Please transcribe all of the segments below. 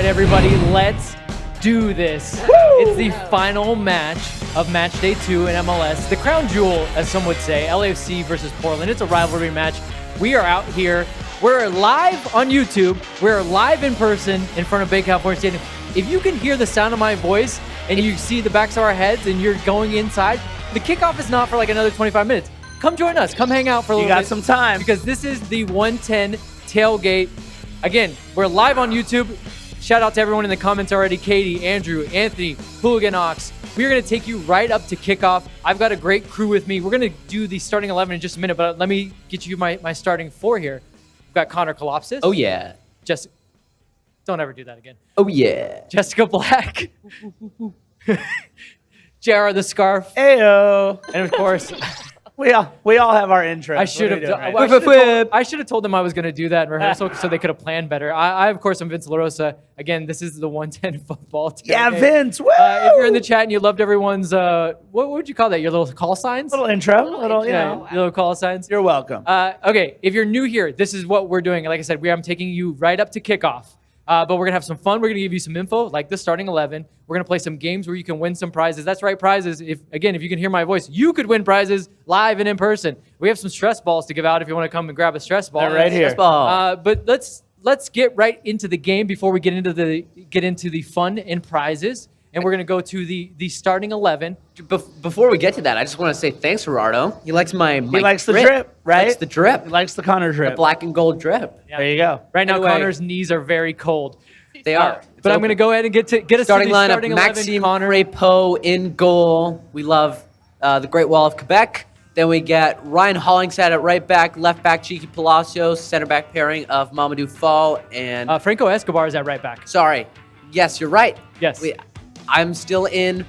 everybody, let's do this. Woo! It's the final match of Match Day 2 in MLS. The crown jewel, as some would say, LAFC versus Portland. It's a rivalry match. We are out here. We're live on YouTube. We're live in person in front of Banc California Stadium. If you can hear the sound of my voice and you see the backs of our heads and you're going inside, the kickoff is not for like another 25 minutes. Come join us. Come hang out for a little bit. You got some time. Because this is the 110 Tailgate. Again, we're live on YouTube. Shout out to everyone in the comments already. Katie, Andrew, Anthony, Hooligan Ox. We're going to take you right up to kickoff. I've got a great crew with me. We're going to do the starting 11 in just a minute, but let me get you my starting four here. We've got Connor Kalopsis. Oh, yeah. Don't ever do that again. Oh, yeah. Jessica Black. JR the Scarf. Ayo. And of course... We all have our intro. I should have told them I was going to do that in rehearsal so they could have planned better. I of course, am Vince Rosa. Again, this is the 110 football team. Yeah, Vince. Woo! If you're in the chat and you loved everyone's, what would you call that? Your little call signs? Little intro. Your little call signs. You're welcome. Okay, if you're new here, this is what we're doing. Like I said, I'm taking you right up to kickoff. But we're going to have some fun. We're going to give you some info, like the starting 11. We're going to play some games where you can win some prizes. That's right, prizes. If you can hear my voice, you could win prizes live and in person. We have some stress balls to give out if you want to come and grab a stress ball. They're right here. Stress ball. But let's get right into the game before we get into the fun and prizes. And we're going to go to the starting 11. Before we get to that, I just want to say thanks, Gerardo. He likes my he likes the drip, right? He likes the drip. He likes the Connor drip. The black and gold drip. Yeah. There you go. Right now, Anyway. Connor's knees are very cold. They are. But I'm going to go ahead and get us starting to the lineup. starting 11. Maxime Connor. Repo in goal. We love the Great Wall of Quebec. Then we get Ryan Hollingshead at right back, left back Cheeky Palacios, center back pairing of Mamadou Fall and... Franco Escobar is at right back. sorry. Yes, you're right. Yes. I'm still in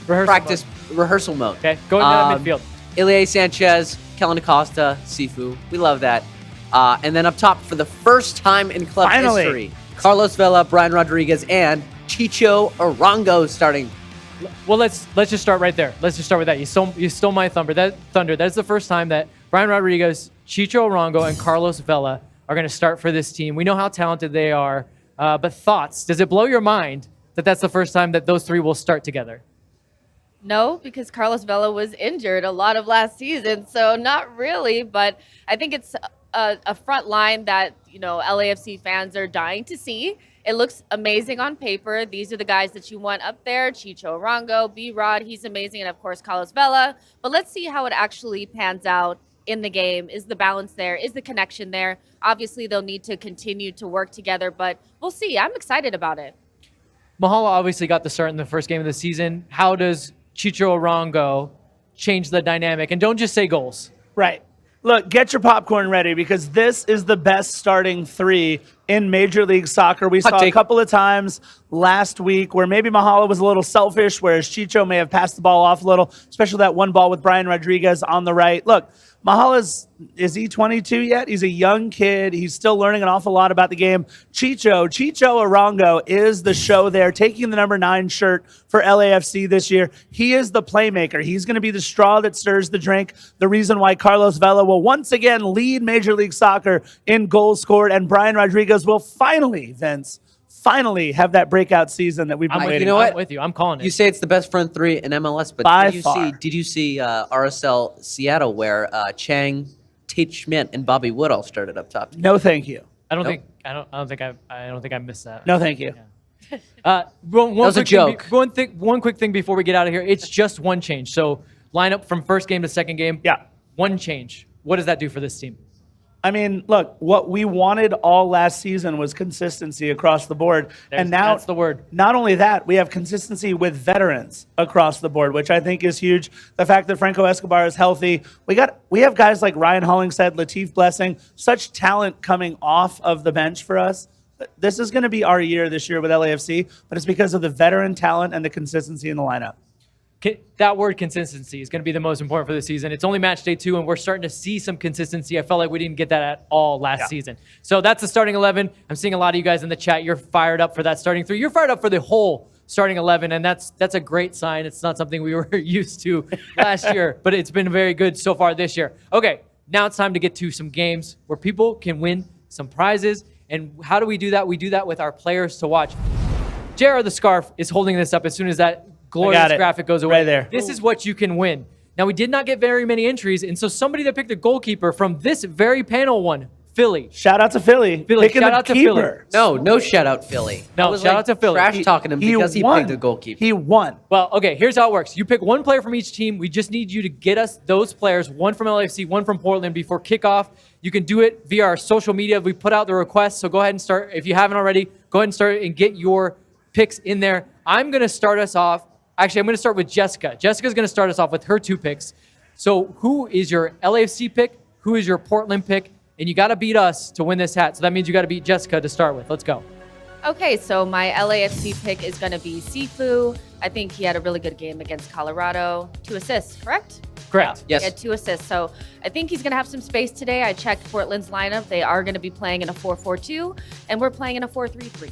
rehearsal mode. Okay, going down midfield. Ilie Sanchez, Kellen Acosta, Sifu. We love that. And then up top, for the first time in club history, Carlos Vela, Brian Rodriguez, and Chicho Arango starting. Well, let's just start right there. Let's just start with that. You stole my thunder. That is the first time that Brian Rodriguez, Chicho Arango, and Carlos Vela are going to start for this team. We know how talented they are, but thoughts? Does it blow your mind that that's the first time that those three will start together? No, because Carlos Vela was injured a lot of last season, so not really. But I think it's a front line that LAFC fans are dying to see. It looks amazing on paper. These are the guys that you want up there: Chicho Arango, B-Rod, he's amazing, and of course Carlos Vela. But let's see how it actually pans out in the game. Is the balance there? Is the connection there? Obviously, they'll need to continue to work together, but we'll see. I'm excited about it. Mahala obviously got the start in the first game of the season. How does Chicho Arango change the dynamic? And don't just say goals. Right. Look, get your popcorn ready because this is the best starting three in Major League Soccer. We saw a couple of times last week where maybe Mahala was a little selfish, whereas Chicho may have passed the ball off a little, especially that one ball with Brian Rodriguez on the right. Look, Mahala's, is he 22 yet? He's a young kid. He's still learning an awful lot about the game. Chicho Arango is the show there, taking the number 9 shirt for LAFC this year. He is the playmaker. He's going to be the straw that stirs the drink, the reason why Carlos Vela will once again lead Major League Soccer in goals scored, and Brian Rodriguez will finally have that breakout season that we've been waiting. You know what? I'm with you. I'm calling it. You say it's the best front three in MLS, but By did far. you see RSL Seattle where Chang, Tate Schmidt, and Bobby Wood all started up top? No, thank you. I don't Nope. think I missed that. No, thank you. One was a quick joke. One quick thing before we get out of here. It's just one change. So lineup from first game to second game. Yeah. One change. What does that do for this team? I mean, look, what we wanted all last season was consistency across the board. And now that's the word. Not only that, we have consistency with veterans across the board, which I think is huge. The fact that Franco Escobar is healthy. We have guys like Ryan Hollingshead, Latif Blessing, such talent coming off of the bench for us. This is going to be our year this year with LAFC, but it's because of the veteran talent and the consistency in the lineup. That word consistency is going to be the most important for the season. It's only match day 2, and we're starting to see some consistency. I felt like we didn't get that at all last season. So that's the starting 11. I'm seeing a lot of you guys in the chat. You're fired up for that starting 3. You're fired up for the whole starting 11, and that's a great sign. It's not something we were used to last year, but it's been very good so far this year. Okay, now it's time to get to some games where people can win some prizes. And how do we do that? We do that with our players to watch. JR the Scarf is holding this up as soon as that glorious graphic goes away. Right there. This is what you can win. Now, we did not get very many entries, and so somebody that picked a goalkeeper from this very panel won, Philly. Shout out to Philly. Picking shout the out to keeper. Philly. No shout out Philly. No, I was shout out to Philly. Trash talking him because he picked a goalkeeper. He won. Well, okay, here's how it works. You pick one player from each team. We just need you to get us those players, one from LAFC, one from Portland, before kickoff. You can do it via our social media. We put out the request, so go ahead and start. If you haven't already, go ahead and start and get your picks in there. I'm going to start us off. Actually, I'm going to start with Jessica. Jessica's going to start us off with her 2 picks. So who is your LAFC pick? Who is your Portland pick? And you got to beat us to win this hat. So that means you got to beat Jessica to start with. Let's go. Okay, so my LAFC pick is going to be Sifu. I think he had a really good game against Colorado. 2 assists, correct? Correct. Yes. He had 2 assists. So I think he's going to have some space today. I checked Portland's lineup. They are going to be playing in a 4-4-2, and we're playing in a 4-3-3.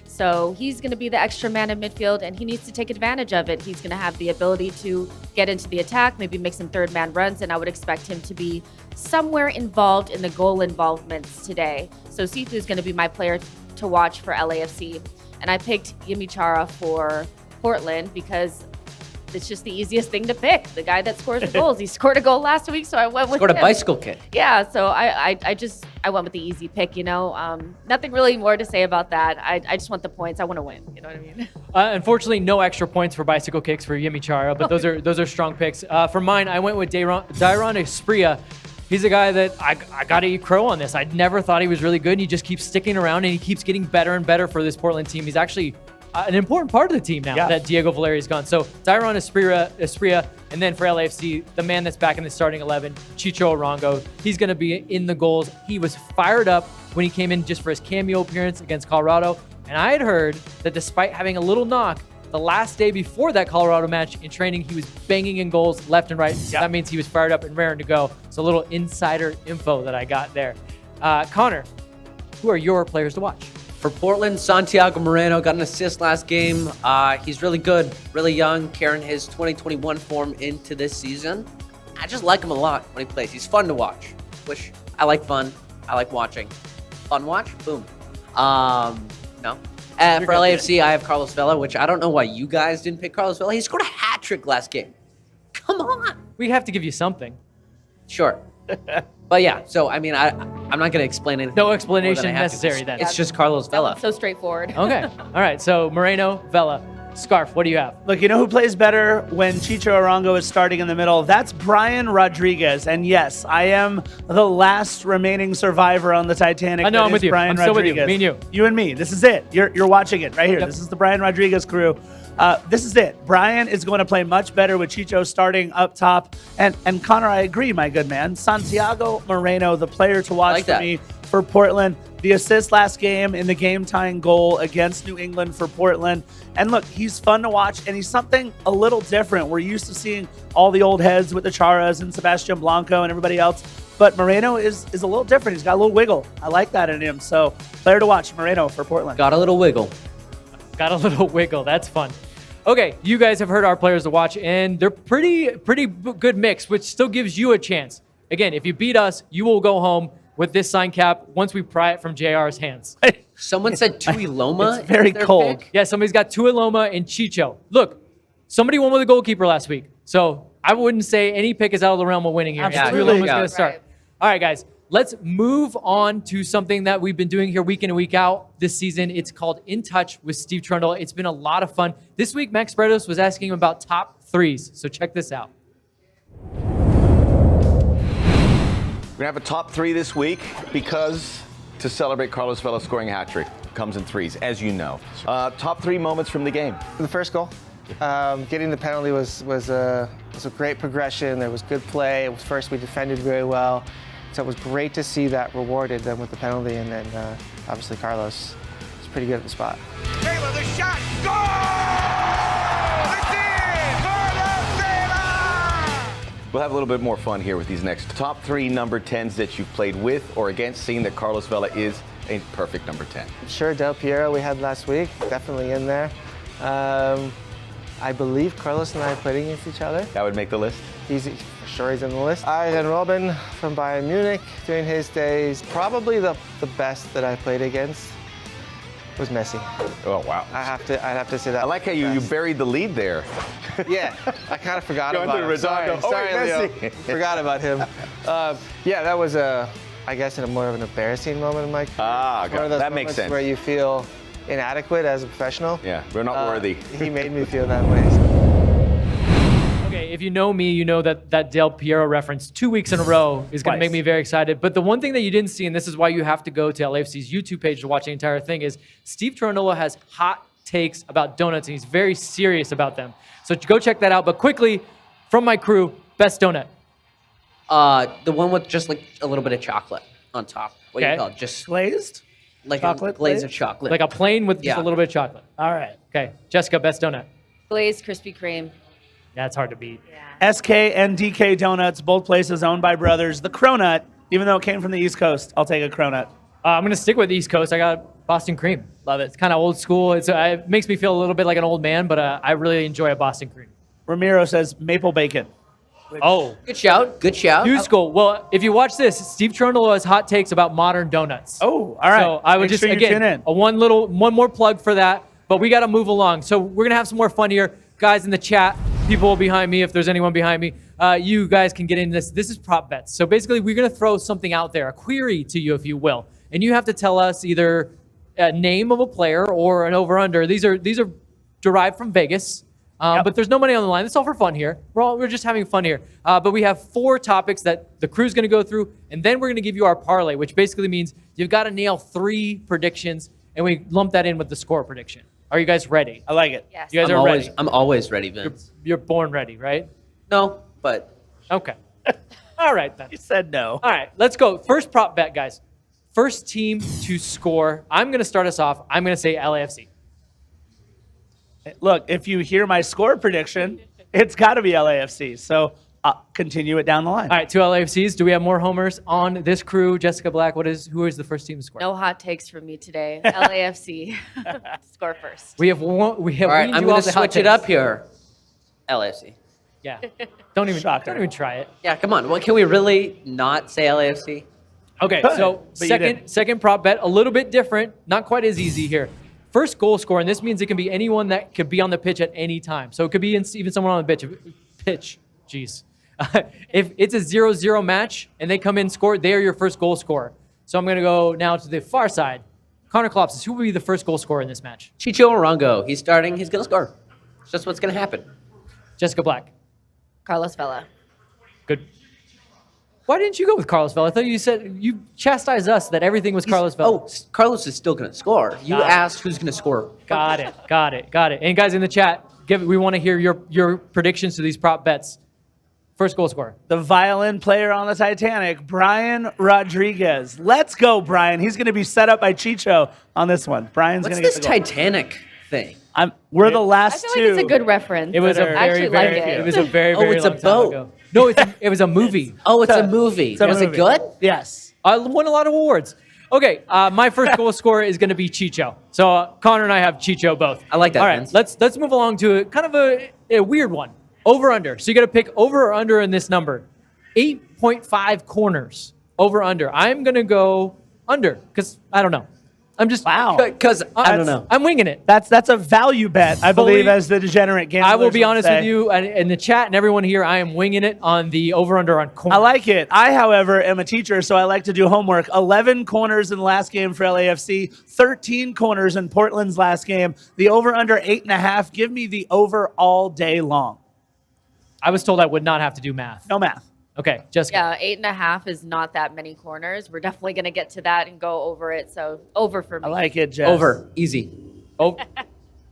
So he's going to be the extra man in midfield, and he needs to take advantage of it. He's going to have the ability to get into the attack, maybe make some third man runs, and I would expect him to be somewhere involved in the goal involvements today. So Sifu is going to be my player to watch for LAFC. And I picked Yimi Chara for Portland because it's just the easiest thing to pick. The guy that scores the goals. He scored a goal last week, so I went with Scored him. a bicycle kick. Yeah, so I went with the easy pick, you know. Nothing really more to say about that. I just want the points. I want to win. You know what I mean? Unfortunately, no extra points for bicycle kicks for Yimi Chara, but those are strong picks. For mine, I went with Dairon Espria. He's a guy that I got to eat crow on this. I never thought he was really good, and he just keeps sticking around, and he keeps getting better and better for this Portland team. He's actually an important part of the team now that Diego Valeri's gone. So Dairon Espria, and then for LAFC, the man that's back in the starting 11, Chicho Arango. He's going to be in the goals. He was fired up when he came in just for his cameo appearance against Colorado, and I had heard that despite having a little knock, the last day before that Colorado match in training, he was banging in goals left and right. So that means he was fired up and raring to go. So a little insider info that I got there. Connor, who are your players to watch? For Portland, Santiago Moreno got an assist last game. He's really good, really young, carrying his 2021 form into this season. I just like him a lot when he plays. He's fun to watch, which I like fun. I like watching. Fun watch? Boom. No. For LAFC, I have Carlos Vela, which I don't know why you guys didn't pick Carlos Vela. He scored a hat trick last game. Come on. We have to give you something. Sure. But yeah, so I mean, I'm not going to explain anything. No explanation more than I have to. necessary then. It's just Carlos Vela. So straightforward. Okay. All right. So Moreno, Vela, Scarf, what do you have? Look, you know who plays better when Chicho Arango is starting in the middle? That's Brian Rodriguez. And yes, I am the last remaining survivor on the Titanic. I know, I'm with you. Brian I'm still with you. Rodriguez. Me and you. You and me. This is it. You're watching it right here. Yep. This is the Brian Rodriguez crew. This is it. Brian is going to play much better with Chicho starting up top. And Connor, I agree, my good man. Santiago Moreno, the player to watch for me for Portland. The assist last game in the game-tying goal against New England for Portland. And look, he's fun to watch, and he's something a little different. We're used to seeing all the old heads with the Charas and Sebastian Blanco and everybody else. But Moreno is a little different. He's got a little wiggle. I like that in him. So player to watch, Moreno for Portland. Got a little wiggle. Got a little wiggle. That's fun. Okay, you guys have heard our players to watch, and they're pretty good mix, which still gives you a chance. Again, if you beat us, you will go home with this sign cap once we pry it from JR's hands. Someone said Tui Loma. It's very cold. Pick? Yeah, somebody's got Tua Loma and Chicho. Look, somebody won with a goalkeeper last week, so I wouldn't say any pick is out of the realm of winning here. Absolutely. Tua Loma's going to start. Right. All right, guys, let's move on to something that we've been doing here week in and week out this season. It's called In Touch with Steve Trundle. It's been a lot of fun. This week, Max Bredos was asking him about top threes, so check this out. We're going to have a top 3 this week because to celebrate Carlos Vela scoring a hat trick comes in threes, as you know. Top 3 moments from the game. The first goal, getting the penalty was a great progression. There was good play. First, we defended very well. So it was great to see that rewarded then with the penalty. And then obviously Carlos is pretty good at the spot. Taylor, the shot, goal! It's in! Carlos Vela! We'll have a little bit more fun here with these next top 3 number 10s that you've played with or against, seeing that Carlos Vela is a perfect number 10. Sure, Del Piero we had last week, definitely in there. I believe Carlos and I played against each other. That would make the list. For sure he's in the list. Arjen Robben from Bayern Munich during his days. Probably the best that I played against was Messi. Oh, wow. I'd have to say that. I like how you buried the lead there. Yeah, I kind of forgot Going about to him. Redondo. Sorry, Oh, wait, Leo. Messi. Forgot about him. Yeah, that was I guess, in more of an embarrassing moment in my career. Ah, One of those that makes moments sense. where you feel inadequate as a professional. Yeah, we're not worthy. He made me feel that way. Okay, if you know me, you know that Del Piero reference 2 weeks in a row is going to make me very excited. But the one thing that you didn't see, and this is why you have to go to LAFC's YouTube page to watch the entire thing, is Steve Cherundolo has hot takes about donuts, and he's very serious about them. So go check that out. But quickly, from my crew, best donut. The one with just like a little bit of chocolate on top. What do you Okay. call it? Just Glazed? like chocolate a glaze glaze? of chocolate. Like a plain with just Yeah. a little bit of chocolate. All right. Okay, Jessica, best donut. Glazed Krispy Kreme. Yeah, it's hard to beat. SK and DK Donuts, both places owned by brothers. The Cronut, even though it came from the East Coast, I'll take a Cronut. I'm going to stick with the East Coast. I got Boston cream. Love it. It's kind of old school. It makes me feel a little bit like an old man, but I really enjoy a Boston cream. Ramiro says maple bacon. Oh, Good shout. Good shout. new school. Well, if you watch this, Steve Cherundolo has hot takes about modern donuts. Oh, all right. So I would Make just, sure you again, tune in. one more plug for that, but we got to move along. So we're going to have some more fun here. Guys in the chat, people behind me, if there's anyone behind me, you guys can get into this. This is prop bets. So basically, we're going to throw something out there, a query to you, if you will. And you have to tell us either a name of a player or an over-under. These are derived from Vegas. But there's no money on the line. It's all for fun here. We're just having fun here. But we have 4 topics that the crew's going to go through, and then we're going to give you our parlay, which basically means you've got to nail 3 predictions, and we lump that in with the score prediction. Are you guys ready? I like it. Yes. You guys I'm are always, ready. I'm always ready, Vince. You're born ready, right? No, but Okay. All right then. You said no. All right, let's go. First prop bet, guys. First team to score. I'm going to start us off. I'm going to say LAFC. Look, if you hear my score prediction, it's got to be LAFC. So continue it down the line. All right, 2 LAFCs. Do we have more homers on this crew? Jessica Black, who is the first team to score? No hot takes from me today. LAFC. Score first. We have one. We have. all right, weaned I'm you going off to the hot switch it takes. up here. LAFC. Yeah. Don't even Shocker. try it. Yeah, come on. Well, can we really not say LAFC? Okay, Could, so but you didn't. second prop bet, a little bit different, not quite as easy here. First goal scorer, and this means it can be anyone that could be on the pitch at any time. So it could be even someone on the pitch. Jeez. If it's a 0-0 match and they come in score, they are your first goal scorer. So I'm going to go now to the far side. Connor Kalopsis, who will be the first goal scorer in this match? Chicho Arango. He's starting. He's going to score. It's just what's going to happen. Jessica Black. Carlos Vela. Good. Why didn't you go with Carlos Vela? I thought you said you chastised us that everything was Carlos Vela. Oh, Carlos is still going to score. You Got it. asked who's going to score. Got it. And guys in the chat, we want to hear your predictions to these prop bets. First goal scorer. The violin player on the Titanic, Brian Rodriguez. Let's go, Brian. He's going to be set up by Chicho on this one. Brian's What's going to this get the goal. Titanic thing? We're the I last feel two. like it's a good reference. It was a I very, actually like very, it. it was a very, Oh, very it's a long time boat. ago. No, it was a movie. Oh, it's a movie. It's a Was it movie. good? Yes. I won a lot of awards. Okay, my first goal scorer is going to be Chicho. So Connor and I have Chicho both. I like that, All right, Vince. let's move along to kind of a weird one. Over under. So you got to pick over or under in this number. 8.5 corners. Over under. I'm going to go under because I don't know. I'm just Wow. Because I don't know. I'm winging it. That's a value bet, I believe, Fully- as the degenerate gamblers I will be would honest say. with you and in the chat and everyone here. I am winging it on the over under on corners. I like it. I, however, am a teacher, so I like to do homework. 11 corners in the last game for LAFC, 13 corners in Portland's last game. The over-under 8.5. Give me the over all day long. I was told I would not have to do math. No math. Okay, Jessica. Yeah, 8.5 is not that many corners. We're definitely going to get to that and go over it. So over for me. I like it, Jess. Over. Easy. Oh,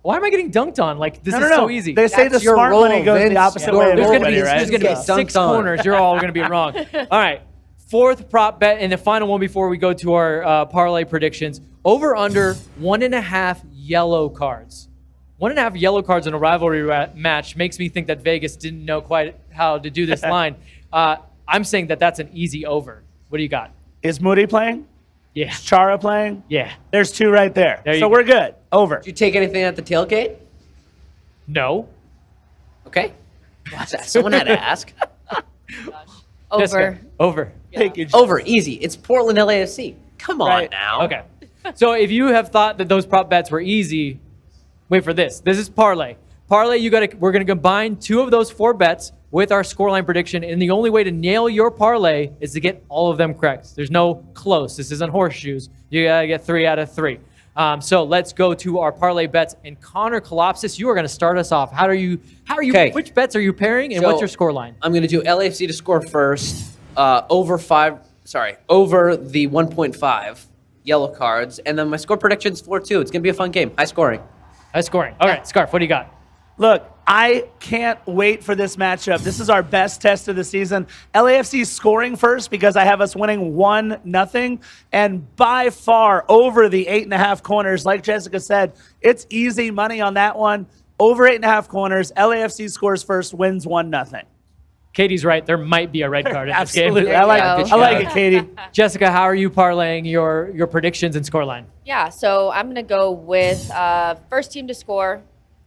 why am I getting dunked on? Like this No, is no, no. so easy. They say That's the your smart role, money goes Vince. the opposite Your way of There's role. gonna be, everybody, right? there's gonna be Get dunked 6 on. corners. You're all gonna be wrong. All right, fourth prop bet and the final one before we go to our parlay predictions. Over under 1.5 yellow cards. 1.5 yellow cards in a rivalry match makes me think that Vegas didn't know quite how to do this line. I'm saying that that's an easy over. What do you got? Is Moody playing? Yeah, Is Chara playing? yeah. There's 2 right there. There you So go. we're good. Over. Did you take anything at the tailgate? No. Okay. Someone had to ask. Over. Jessica, over. Thank you. Over, easy. It's Portland LAFC. Come on Right. now. Okay. So if you have thought that those prop bets were easy, wait for this. This is parlay. Parlay, we're gonna combine 2 of those 4 bets with our scoreline prediction, and the only way to nail your parlay is to get all of them correct. There's no close. This isn't horseshoes. You gotta get 3 out of 3. So let's go to our parlay bets. And Connor Kalopsis, you are going to start us off. How are you? Okay. Which bets are you pairing, and So, what's your score line? I'm going to do LAFC to score first, over the 1.5 yellow cards, and then my score prediction's 4-2. It's going to be a fun game. High scoring. High scoring. All right, Scarf, what do you got? Look, I can't wait for this matchup. This is our best test of the season. LAFC scoring first because I have us winning 1-0, and by far over the 8.5 corners. Like Jessica said, it's easy money on that one. Over 8.5 corners, LAFC scores first, wins 1-0. Katie's right. There might be a red card in this game. Absolutely, I like it, Katie. Jessica, how are you parlaying your predictions and score line? Yeah, so I'm going to go with first team to score,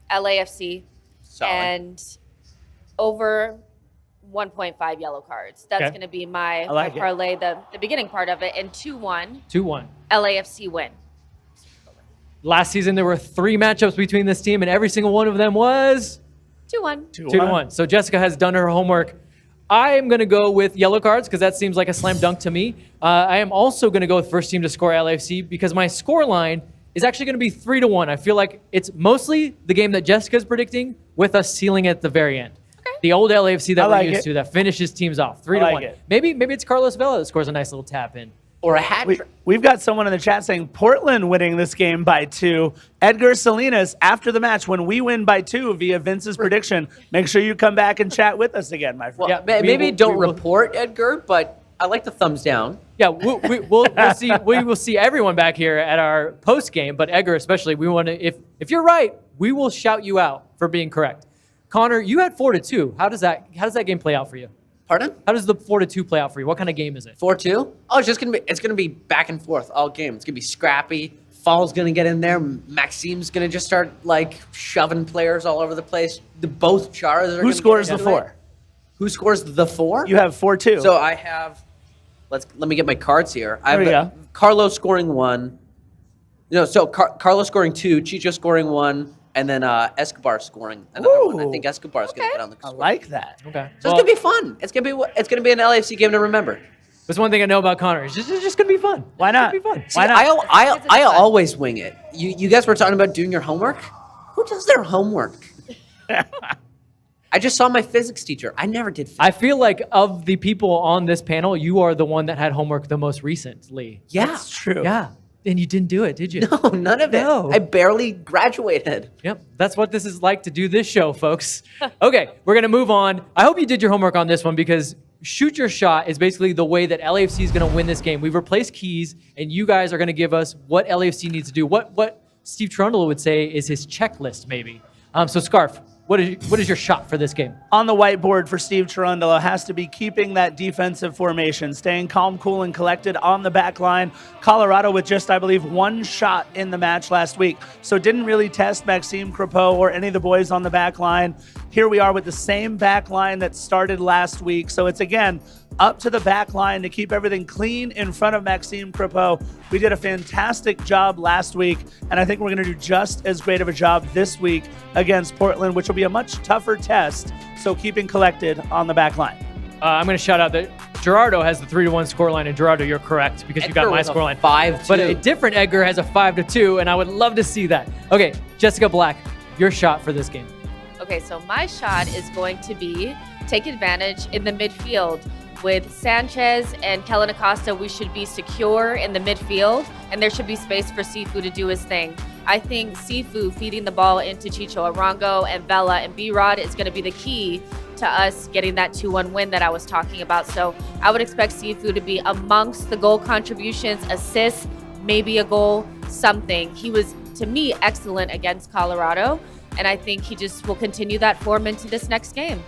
LAFC, Solid. and over 1.5 yellow cards. That's Okay. going to be my like it. parlay, the beginning part of it, and 2-1, 2-1. LAFC win. Last season, there were 3 matchups between this team, and every single one of them was 2-1. 2-1. So Jessica has done her homework. I am going to go with yellow cards because that seems like a slam dunk to me. I am also going to go with first team to score LAFC because my score line is actually going to be 3-1. I feel like it's mostly the game that Jessica's predicting with us sealing at the very end. Okay. The old LAFC that I we're like used it. to that finishes teams off 3-1. like it. Maybe it's Carlos Vela that scores a nice little tap in. Or a hat trick. We've got someone in the chat saying Portland winning this game by 2. Edgar Salinas, after the match, when we win by 2 via Vince's prediction, make sure you come back and chat with us again, my friend. Well, Yeah, maybe don't report Edgar, but I like the thumbs down. Yeah, we'll see. We will see everyone back here at our post game, but Edgar especially. We want to. If you're right, we will shout you out for being correct. Connor, you had 4-2. How does that game play out for you? Pardon? How does the 4-2 play out for you? What kind of game is it? 4-2? Oh, it's gonna be back and forth all game. It's gonna be scrappy. Fall's gonna get in there. Maxime's gonna just start like shoving players all over the place. Both Charas are. Who scores the 4? Who scores the 4? You have 4-2. So I have. Let me get my cards here. I There we have go. Carlos scoring 1. No, so Carlos scoring 2, Chicho scoring 1, and then Escobar scoring another 1. I Ooh. think Escobar's gonna get on the I score. like that. Okay. So it's gonna be fun. It's gonna be an LAFC game to remember. That's one thing I know about Connor. It's just gonna be fun. Why not? It's gonna be fun. Why not? I always wing it. You guys were talking about doing your homework. Who does their homework? I just saw my physics teacher. I never did. I feel like of the people on this panel, you are the one that had homework the most recently. Yeah, That's true. Yeah. And you didn't do it, did you? No, none of it. No. I barely graduated. Yep, that's what this is like to do this show, folks. Okay, we're going to move on. I hope you did your homework on this one because shoot your shot is basically the way that LAFC is going to win this game. We've replaced keys, and you guys are going to give us what LAFC needs to do. What Steve Trundle would say is his checklist, maybe. So, Scarf, what is your shot for this game? On the whiteboard for Steve Cherundolo has to be keeping that defensive formation, staying calm, cool, and collected on the back line. Colorado with just, I believe, 1 shot in the match last week. So didn't really test Maxime Crepeau or any of the boys on the back line. Here we are with the same back line that started last week. So it's, again, up to the back line to keep everything clean in front of Maxime Crepeau. We did a fantastic job last week, and I think we're going to do just as great of a job this week against Portland, which will be a much tougher test. So keeping collected on the back line. I'm going to shout out that Gerardo has the 3-1 scoreline, and Gerardo, you're correct because you got my scoreline. 5-2. But a different Edgar has a 5-2, and I would love to see that. Okay, Jessica Black, your shot for this game. Okay, so my shot is going to be take advantage in the midfield. With Sanchez and Kellen Acosta, we should be secure in the midfield, and there should be space for Sifu to do his thing. I think Sifu feeding the ball into Chicho Arango and Vela and B-Rod is going to be the key to us getting that 2-1 win that I was talking about. So I would expect Sifu to be amongst the goal contributions, assists, maybe a goal, something. He was, to me, excellent against Colorado, and I think he just will continue that form into this next game.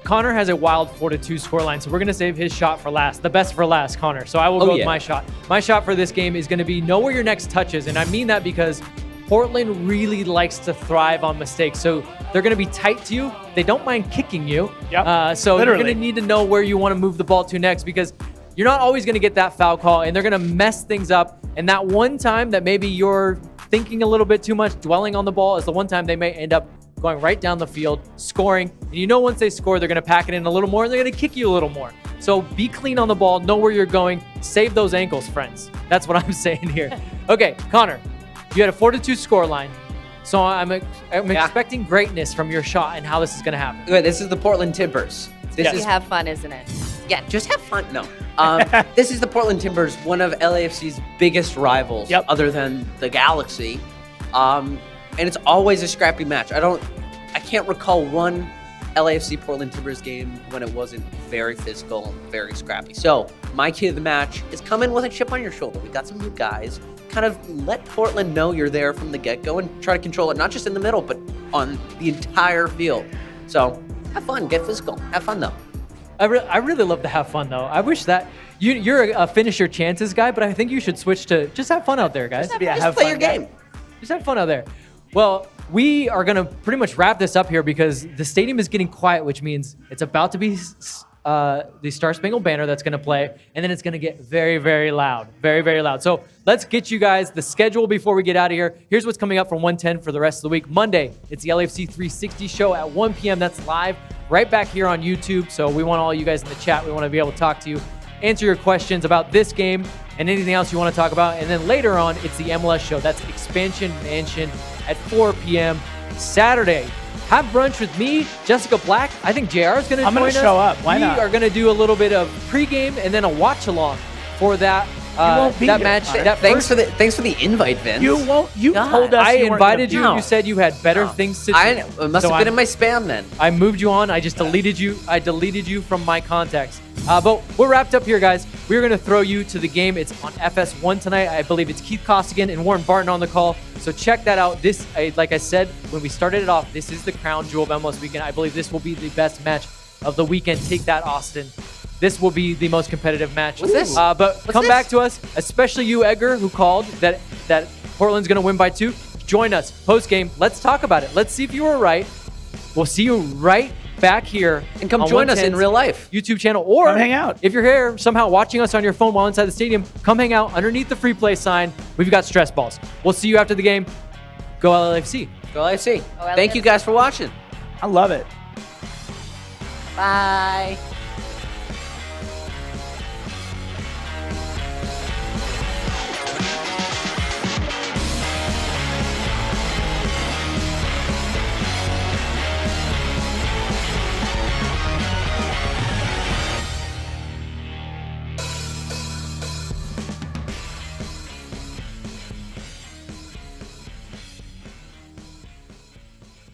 Connor has a wild 4-2 scoreline, so we're going to save his shot for last. The best for last, Connor. So I will go with my shot. My shot for this game is going to be know where your next touch is, and I mean that because Portland really likes to thrive on mistakes. So they're going to be tight to you. they don't mind kicking you. Yep. So Literally. you're going to need to know where you want to move the ball to next, because you're not always going to get that foul call, and they're going to mess things up. And that one time that maybe you're thinking a little bit too much, dwelling on the ball, is the one time they may end up going right down the field, scoring. And you know once they score, they're going to pack it in a little more, and they're going to kick you a little more. So be clean on the ball, know where you're going, save those ankles, friends. That's what I'm saying here. Okay, Connor, you had a 4-2 score line. So I'm expecting greatness from your shot and how this is going to happen. Okay, this is the Portland Timbers. This You is have fun, isn't it? Yeah, just have fun. No. This is the Portland Timbers, one of LAFC's biggest rivals, other than the Galaxy. And it's always a scrappy match. I can't recall one LAFC Portland Timbers game when it wasn't very physical, very scrappy. So my key of the match is come in with a chip on your shoulder. We got some new guys. Kind of let Portland know you're there from the get-go and try to control it, not just in the middle, but on the entire field. So have fun, get physical, have fun though. I really love to have fun, though. I wish that you're a finish your chances guy, but I think you should switch to just have fun out there, guys. Just play your game. Just have fun out there. Well, we are going to pretty much wrap this up here because the stadium is getting quiet, which means it's about to be the Star Spangled Banner that's going to play, and then it's going to get very, very loud. Very, very loud. So let's get you guys the schedule before we get out of here. Here's what's coming up from 110 for the rest of the week. Monday, it's the LAFC 360 show at 1 p.m. That's live right back here on YouTube. So we want all you guys in the chat. We want to be able to talk to you, answer your questions about this game and anything else you want to talk about. And then later on, it's the MLS show. That's Expansion Mansion at 4 p.m. Saturday. Have brunch with me, Jessica Black. I think JR is going to join us. I'm going to show up. Why not? We are going to do a little bit of pregame and then a watch along for that that match. Thanks for the invite, Vince. You won't. You told us I you invited you. No. You said you had better things to do. It must have been in my spam then. I moved you on. I just deleted you. I deleted you from my contacts. But we're wrapped up here, guys. We're going to throw you to the game. It's on FS1 tonight. I believe it's Keith Costigan and Warren Barton on the call. So check that out. This, like I said, when we started it off, this is the crown jewel of MLS weekend. I believe this will be the best match of the weekend. Take that, Austin. This will be the most competitive match. What's this? But come back to us, especially you, Edgar, who called that Portland's going to win by 2. Join us post-game. Let's talk about it. Let's see if you were right. We'll see you right back here. And come join us in real life. YouTube channel. Or come hang out. If you're here somehow watching us on your phone while inside the stadium, come hang out underneath the free play sign. We've got stress balls. We'll see you after the game. Go LAFC. Go LAFC. Thank you guys for watching. I love it. Bye.